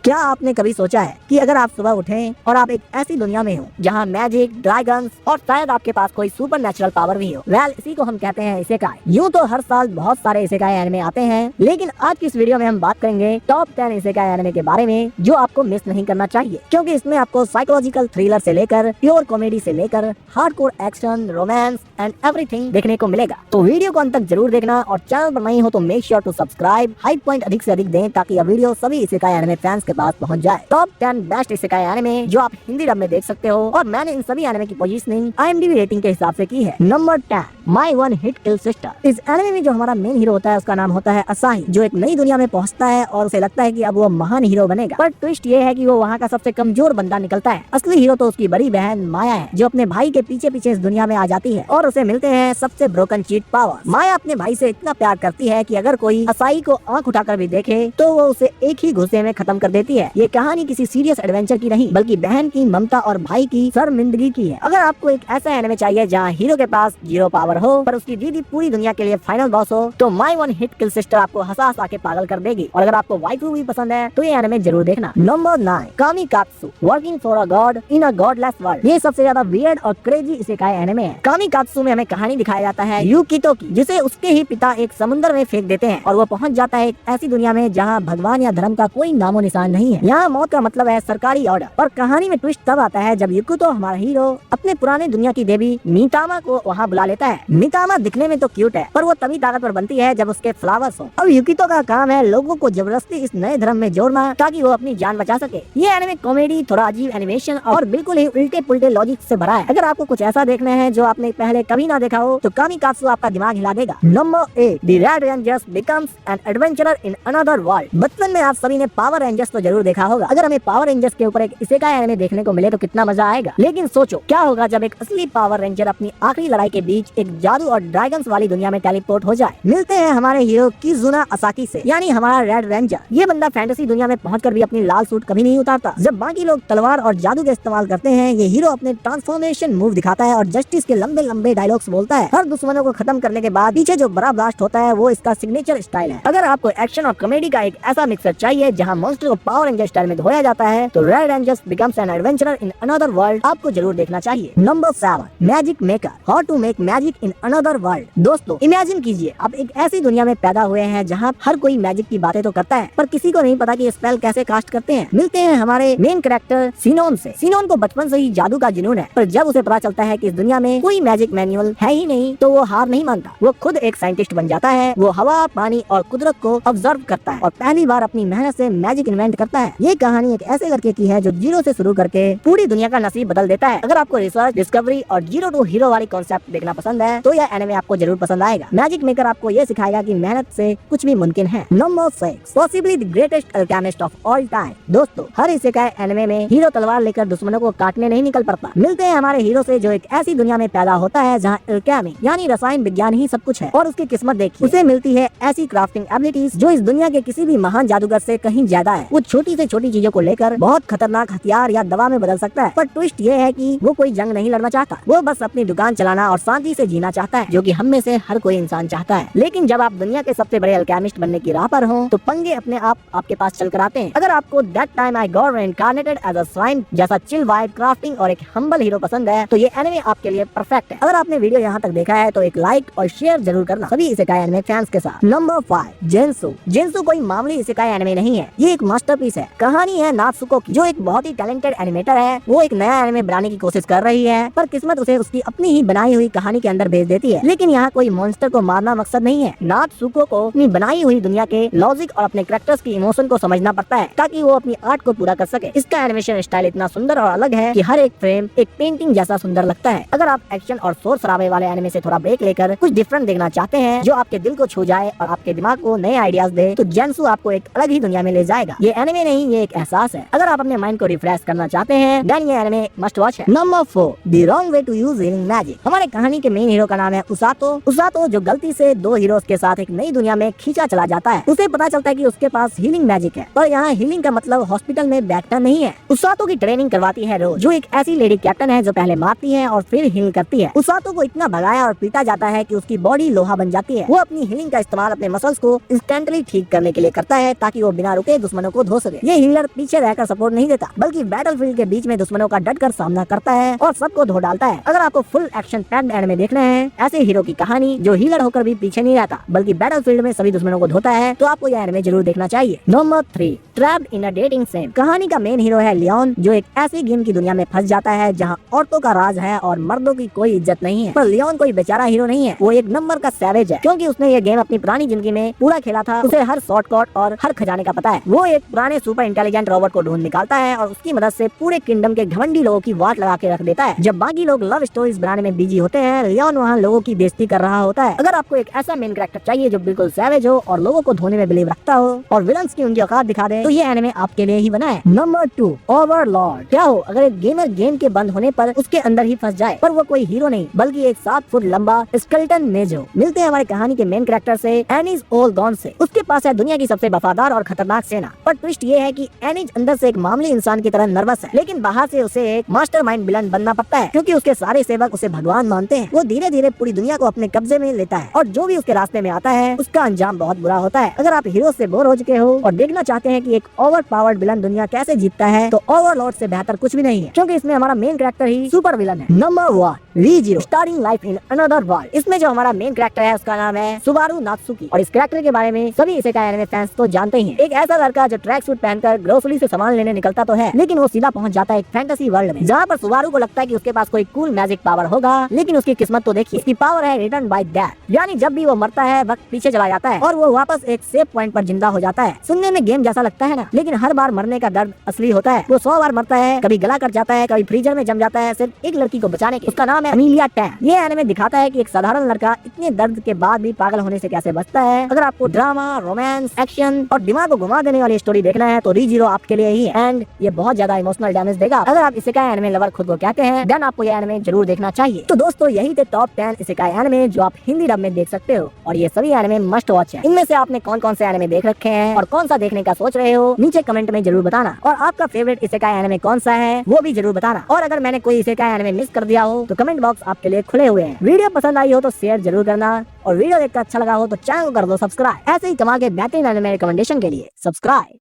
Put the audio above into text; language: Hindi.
क्या आपने कभी सोचा है कि अगर आप सुबह उठें और आप एक ऐसी दुनिया में हो जहां मैजिक, ड्रैगन्स और शायद आपके पास कोई सुपर नेचुरल पावर भी हो। इसी को हम कहते हैं इसेकाई। यूँ तो हर साल बहुत सारे इसेकाई एनिमे आते हैं, लेकिन आज की इस वीडियो में हम बात करेंगे टॉप 10 इसेकाई एनिमे के बारे में जो आपको मिस नहीं करना चाहिए, क्योंकि इसमें आपको साइकोलॉजिकल थ्रिलर से लेकर प्योर कॉमेडी से लेकर hardcore action, romance and everything देखने को मिलेगा। तो वीडियो को अंत तक जरूर देखना और चैनल पर नई हो तो make sure to subscribe. Hype point अधिक से अधिक दें ताकि यह वीडियो सभी इसेकाई एनिमे फैंस के पास पहुंच जाए। टॉप 10 बेस्ट इसेकाई एनिमे जो आप हिंदी डब में देख सकते हो, और मैंने इन सभी एनिमे की पोजीशनिंग IMDb रेटिंग के हिसाब से की है। Number 10, my one heat kill sister. इस एनिमे में जो हमारा मेन हीरो होता है उसका नाम होता है असाही, जो एक नई दुनिया में पहुंचता है और उसे लगता है कि अब वो महान हीरो बनेगा। पर ट्विस्ट ये है कि वो वहाँ का सबसे कमजोर बंदा निकलता है। असली हीरो तो उसकी बड़ी बहन माया है, जो अपने भाई के पीछे पीछे इस दुनिया में आ जाती है और उसे मिलते हैं सबसे ब्रोकन चीट पावर। माया अपने भाई से इतना प्यार करती है कि अगर कोई असाही को आंख उठाकर भी देखे तो वो उसे एक ही घुसे में खत्म कर देती है। ये कहानी किसी सीरियस एडवेंचर की नहीं, बल्कि बहन की ममता और भाई की शर्मिंदगी की है। अगर आपको एक ऐसा एनिमे चाहिए जहाँ हीरो के पास जीरो पावर हो पर उसकी दीदी पूरी दुनिया के लिए फाइनल बॉस हो, तो my one heat kill sister आपको हंसा हंसा के पागल कर देगी। और अगर आपको वाइफू भी पसंद है तो ये एनिमे जरूर देखना। Number 9, Kamikatsu, working for a god in a godless world. ये सबसे ज्यादा वियर्ड और क्रेजी इसेकाई एनिमे है। कामिकात्सु में हमें कहानी दिखाया जाता है युकितो की, जिसे उसके ही पिता एक समुद्र में फेंक देते हैं और वो पहुंच जाता है एक ऐसी दुनिया में जहाँ भगवान या धर्म का कोई नामो निशान नहीं है। यहाँ मौत का मतलब है सरकारी ऑर्डर। और कहानी में ट्विस्ट तब आता है जब युकितो हमारा हीरो अपने पुराने दुनिया की देवी मितामा को वहाँ बुला लेता है। मितामा दिखने में तो क्यूट है, पर वो तभी ताकतवर बनती है जब उसके फ्लावर्स हो। अब युकितो का काम है लोगों को जबरदस्ती इस नए धर्म में जोड़ना ताकि वो अपनी जान बचा सके। ये एनिमे कॉमेडी, थोड़ा अजीब एनिमेशन और बिल्कुल ही उल्टे पुल्टे लॉजिक से भरा है। अगर आपको कुछ ऐसा देखना है जो आपने पहले कभी ना देखा हो तो कामिकात्सु आपका दिमाग हिला देगा। Number 8, the red rangers becomes an adventurer in another world. बचपन में आप सभी ने पावर रेंजर्स तो जरूर देखा होगा। अगर हमें पावर रेंजर्स के ऊपर एक इसेकाई एनिमे देखने को मिले तो कितना मजा आएगा। लेकिन सोचो क्या होगा जब एक असली पावर रेंजर अपनी आखिरी लड़ाई के बीच एक जादू और ड्रैगन्स वाली दुनिया में टेलीपोर्ट हो जाए। मिलते हैं हमारे हीरो किजुना असाकी से, यानी हमारा रेड रेंजर। ये बंदा फैंटेसी दुनिया में पहुंचकर भी अपनी लाल सूट कभी नहीं उतारता। जब बाकी लोग तलवार और जादू का इस्तेमाल करते हैं, ये हीरो अपने ट्रांसफॉर्मेशन मूव दिखाता है और जस्टिस के लंबे लंबे डायलॉग्स बोलता है। हर दुश्मनों को खत्म करने के बाद पीछे जो बड़ा ब्लास्ट होता है वो इसका सिग्नेचर स्टाइल है। अगर आपको एक्शन और कॉमेडी का एक ऐसा मिक्सर चाहिए जहां मॉन्स्टर को पावर रेंजर स्टाइल में धोया जाता है, तो red rangers becomes an adventurer in another world आपको जरूर देखना चाहिए। Number 7, magic maker, how to make magic in another world. दोस्तों इमेजिन कीजिए आप एक ऐसी दुनिया में पैदा हुए हैं जहाँ हर कोई मैजिक की बातें तो करता है, पर किसी को नहीं पता कि स्पेल कैसे कास्ट करते हैं। मिलते हैं हमारे मेन कैरेक्टर सिनोन से। सिनोन को बचपन से ही जादू का जुनून है, पर जब उसे पता चलता है कि इस दुनिया में कोई मैजिक मैनुअल है ही नहीं तो वो हार नहीं मानता। वो खुद एक साइंटिस्ट बन जाता है। वो हवा, पानी और कुदरत को ऑब्जर्व करता है और पहली बार अपनी मेहनत से मैजिक इन्वेंट करता है। ये कहानी एक ऐसे लड़के की है जो जीरो से शुरू करके पूरी दुनिया का नसीब बदल देता है। अगर आपको रिसर्च, डिस्कवरी और जीरो टू हीरो वाली कॉन्सेप्ट देखना पसंद है तो यह एनिमे आपको जरूर पसंद आएगा। मैजिक मेकर आपको ये सिखाएगा कि मेहनत से कुछ भी मुमकिन है। Number 6, possibly the greatest alchemist of all time. दोस्तों हर इसेकाई एनिमे में हीरो तलवार लेकर दुश्मनों को काटने नहीं निकल पड़ता। मिलते हैं हमारे हीरो से जो एक ऐसी दुनिया में पैदा होता है जहाँ अल्केमी यानी रसायन विज्ञान ही सब कुछ है। और उसकी किस्मत देखिए, उसे मिलती है ऐसी क्राफ्टिंग एबिलिटीज जो इस दुनिया के किसी भी महान जादूगर से कहीं ज्यादा है। वो छोटी से छोटी चीजों को लेकर बहुत खतरनाक हथियार या दवा में बदल सकता है। पर ट्विस्ट ये है कि वो कोई जंग नहीं लड़ना चाहता, वो बस अपनी दुकान चलाना और शांति से जीना चाहता है, जो कि हम में से हर कोई इंसान चाहता है। लेकिन जब आप दुनिया के सबसे बड़े अल्केमिस्ट बनने की राह पर हो तो पंगे अपने आप आपके पास चल कर आते हैं। अगर आपको that time I got reincarnated as a swine जैसा चिल वाइब, क्राफ्टिंग और एक हम्बल हीरो पसंद है तो ये एनिमे आपके लिए परफेक्ट है। अगर आपने वीडियो यहाँ तक देखा है तो एक लाइक और शेयर जरूर करना सभी इसेकाई एनिमे फैंस के साथ। नंबर 5, जेन्सु। जेन्सु कोई मामूली इसेकाई एनिमे नहीं है, ये एक मास्टरपीस है। कहानी है नात्सुको की, जो एक बहुत ही टैलेंटेड एनिमेटर है। वो एक नया एनिमे बनाने की कोशिश कर रही है, पर किस्मत उसे उसकी अपनी ही बनाई हुई कहानी के अंदर भेज देती है। लेकिन यहाँ कोई मॉन्स्टर को मारना मकसद नहीं है। नात्सुको को अपनी बनाई हुई दुनिया के लॉजिक और अपने कैरेक्टर्स की इमोशन को समझना पड़ता है ताकि वो अपनी आर्ट को पूरा कर सके। इसका एनिमेशन स्टाइल इतना सुंदर और अलग है कि हर एक फ्रेम एक पेंटिंग जैसा सुंदर लगता है। अगर आप एक्शन और शोर शराबे वाले एनिमे से थोड़ा ब्रेक लेकर कुछ डिफरेंट देखना चाहते हैं जो आपके दिल को छू जाए और आपके दिमाग को नए आइडियाज दे, तो जेन्सु आपको एक अलग ही दुनिया में ले जाएगा। ये एनिमे नहीं, ये एक एहसास है। अगर आप अपने माइंड को रिफ्रेश करना चाहते हैं देन ये एनिमे मस्ट वॉच है। Number 4, the wrong way to use healing magic. हमारे कहानी के मेन हीरो का नाम है उसातो। उसातो जो गलती से 2 हीरोज के साथ एक नई दुनिया में खींचा चला जाता है। उसे पता चलता है कि उसके पास हीलिंग मैजिक है, पर यहाँ हीलिंग का मतलब हॉस्पिटल में बैठना नहीं है। उसातो की ट्रेनिंग करवाती है रोज, जो एक ऐसी लेडी कैप्टन है जो पहले मारती है और फिर हील करती है। उसातो को इतना भगाया और पीटा जाता है कि उसकी बॉडी लोहा बन जाती है। वो अपनी हीलिंग का इस्तेमाल अपने मसल्स को इंस्टेंटली ठीक करने के लिए करता है ताकि वो बिना रुके दुश्मनों को हो सके। ये हीलर पीछे रहकर सपोर्ट नहीं देता, बल्कि बैटलफील्ड के बीच में दुश्मनों का डटकर सामना करता है और सबको धो डालता है। अगर आपको फुल एक्शन पैक्ड एनिमे देखना है, ऐसे हीरो की कहानी जो हीलर होकर भी पीछे नहीं रहता बल्कि बैटलफील्ड में सभी दुश्मनों को धोता है, तो आपको यह एनिमे जरूर देखना चाहिए। Number 3, trapped in a dating SIM. कहानी का मेन हीरो है लियोन, जो एक ऐसी गेम की दुनिया में फंस जाता है जहां औरतों का राज है और मर्दों की कोई इज्जत नहीं है। पर लियोन कोई बेचारा हीरो नहीं है, वो एक नंबर का सैवेज है, क्योंकि उसने ये गेम अपनी पुरानी जिंदगी में पूरा खेला था। उसे हर शॉर्टकट और हर खजाने का पता है। वो एक पुराने सुपर इंटेलिजेंट रोबोट को ढूंढ निकालता है और उसकी मदद से पूरे किंगडम के घमंडी लोगों की वाट लगा के रख देता है। जब बाकी लोग लव स्टोरीज बनाने में बिजी होते हैं, लियोन वहाँ लोगों की बेइज्जती कर रहा होता है। अगर आपको एक ऐसा मेन कैरेक्टर चाहिए जो बिल्कुल सैवेज हो और लोगों को धोने में बिलीव रखता हो और विलन्स की उनकी औकात दिखा दे, तो ये एनिमे आपके लिए ही बना है। Number 2, Overlord. क्या हो अगर एक गेमर गेम के बंद होने पर उसके अंदर ही फंस जाए, पर वो कोई हीरो नहीं बल्कि एक 7 फुट लंबा स्केलेटन मेजो। मिलते हैं हमारी कहानी के मेन कैरेक्टर से, एनिज ओलगॉन से। उसके पास है दुनिया की सबसे वफादार और खतरनाक सेना, पर ट्विस्ट ये है कि एनिज अंदर से एक मामूली इंसान की तरह नर्वस है, लेकिन बाहर से उसे एक मास्टरमाइंड विलन बनना पड़ता है, क्योंकि उसके सारे सेवक उसे भगवान मानते हैं। वो धीरे धीरे पूरी दुनिया को अपने कब्जे में लेता है और जो भी उसके रास्ते में आता है उसका अंजाम बहुत बुरा होता है। अगर आप हीरो से बोर हो चुके हो और देखना चाहते हैं कि एक ओवर पावर्ड विलन दुनिया कैसे जीतता है, तो ओवरलॉर्ड से बेहतर कुछ भी नहीं है, क्योंकि इसमें हमारा मेन कैरेक्टर ही सुपर विलन है। Number 1, Re Zero, starting life in another world. इसमें जो हमारा मेन कैरेक्टर है उसका नाम है सुबारू नात्सुकी, और इस कैरेक्टर के बारे में सभी इसेकाई एनिमे फैंस तो जानते ही हैं। एक ऐसा लड़का जो ट्रैक सूट पहनकर ग्रोसरी से सामान लेने निकलता तो है, लेकिन वो सीधा पहुंच जाता है एक फैंटेसी वर्ल्ड में, जहाँ पर सुबारू को लगता है कि उसके पास कोई कूल मैजिक पावर होगा, लेकिन उसकी किस्मत तो देखिए, उसकी पावर है रिटर्न बाय डेथ, यानी जब भी वो मरता है वक्त पीछे चला जाता है और वो वापस एक सेफ पॉइंट पर जिंदा हो जाता है। सुनने में गेम जैसा लगता है ना, लेकिन हर बार मरने का दर्द असली होता है। वो 100 बार मरता है, कभी गला कट जाता है, कभी फ्रीजर में जम जाता है, सिर्फ एक लड़की को बचाने के। उसका नाम है अमीलिया टैन। ये एनिमे दिखाता है कि एक साधारण लड़का इतने दर्द के बाद भी पागल होने से कैसे बचता है। अगर आपको ड्रामा, रोमांस, एक्शन और दिमाग को घुमा देने वाली स्टोरी देखना है, तो रीजीरो आपके लिए ही है। एंड ये बहुत ज्यादा इमोशनल डैमेज देगा। अगर आप इसेकाई एनिमे लवर खुद को कहते हैं, देन आपको ये एनिमे जरूर देखना चाहिए। तो दोस्तों, यही थे टॉप 10 इसेकाई एनिमे जो आप हिंदी डब में देख सकते हो, और ये सभी एनिमे मस्ट वॉच है। इनमें से आपने कौन कौन से एनिमे देख रखे हैं और कौन सा देखने का सोच रहे हो, नीचे कमेंट में जरूर बताना। और आपका फेवरेट इसेकाई एनिमे कौन सा है वो भी जरूर बताना। और अगर मैंने कोई इसेकाई एनिमे मिस कर दिया हो तो कमेंट बॉक्स आपके लिए खुले हुए हैं। वीडियो पसंद आई हो तो शेयर जरूर करना, और वीडियो देखकर अच्छा लगा हो तो चैनल को कर दो सब्सक्राइब। ऐसे ही कमा के बेहतरीन एनिमे रिकमेंडेशन के लिए सब्सक्राइब।